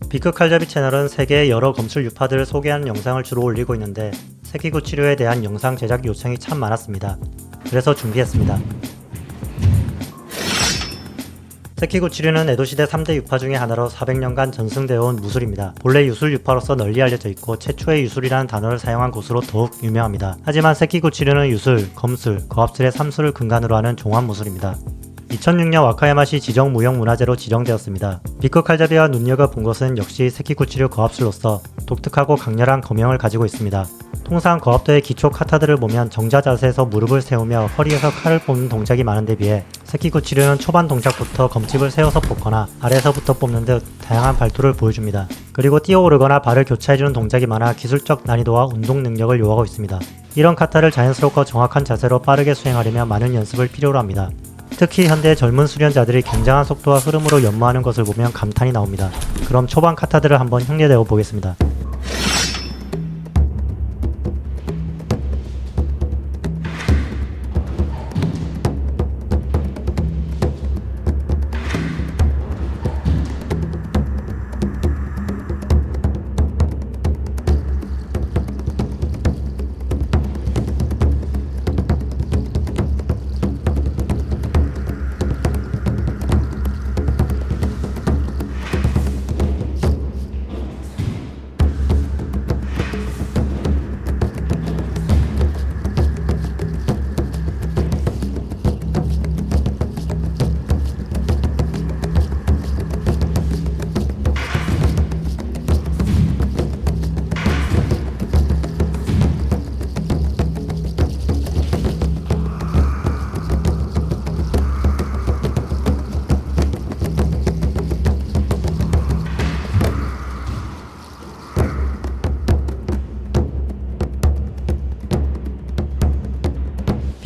비크칼잡이 채널은 세계의 여러 검술 유파들을 소개하는 영상을 주로 올리고 있는데 새끼구 치료에 대한 영상 제작 요청이 참 많았습니다. 그래서 준비했습니다. 새끼구 치료는 에도시대 3대 유파 중의 하나로 400년간 전승되어 온 무술입니다. 본래 유술 유파로서 널리 알려져 있고 최초의 유술이라는 단어를 사용한 곳으로 더욱 유명합니다. 하지만 새끼구 치료는 유술, 검술, 거합술의 3수를 근간으로 하는 종합무술입니다. 2006년 와카야마시 지정무형문화재로 지정되었습니다. 비크칼잡이와 눈여겨본 것은 역시 새끼구치류 거합술로서 독특하고 강렬한 검형을 가지고 있습니다. 통상 거합도의 기초 카타들을 보면 정자 자세에서 무릎을 세우며 허리에서 칼을 뽑는 동작이 많은데 비해 새끼구치류는 초반 동작부터 검집을 세워서 뽑거나 아래에서부터 뽑는 듯 다양한 발도를 보여줍니다. 그리고 뛰어오르거나 발을 교차해주는 동작이 많아 기술적 난이도와 운동 능력을 요하고 있습니다. 이런 카타를 자연스럽고 정확한 자세로 빠르게 수행하려면 많은 연습을 필요로 합니다. 특히 현대의 젊은 수련자들이 굉장한 속도와 흐름으로 연마하는 것을 보면 감탄이 나옵니다. 그럼 초반 카타들을 한번 흉내내어 보겠습니다.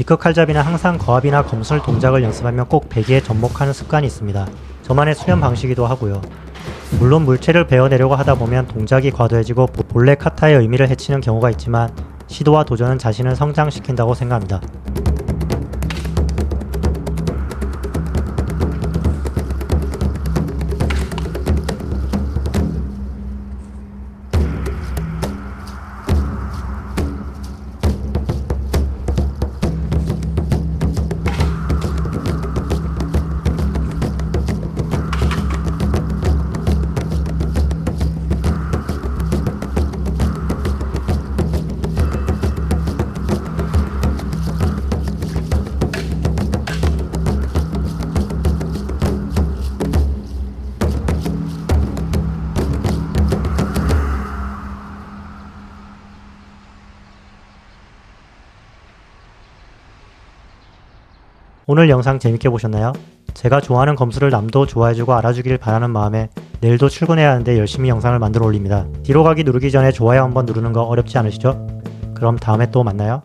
비크칼잡이는 항상 거합이나 검술 동작을 연습하면 꼭 베개에 접목하는 습관이 있습니다. 저만의 수련 방식이기도 하고요. 물론 물체를 베어내려고 하다 보면 동작이 과도해지고 본래 카타의 의미를 해치는 경우가 있지만 시도와 도전은 자신을 성장시킨다고 생각합니다. 오늘 영상 재밌게 보셨나요? 제가 좋아하는 검술을 남도 좋아해주고 알아주길 바라는 마음에 내일도 출근해야 하는데 열심히 영상을 만들어 올립니다. 뒤로 가기 누르기 전에 좋아요 한번 누르는 거 어렵지 않으시죠? 그럼 다음에 또 만나요.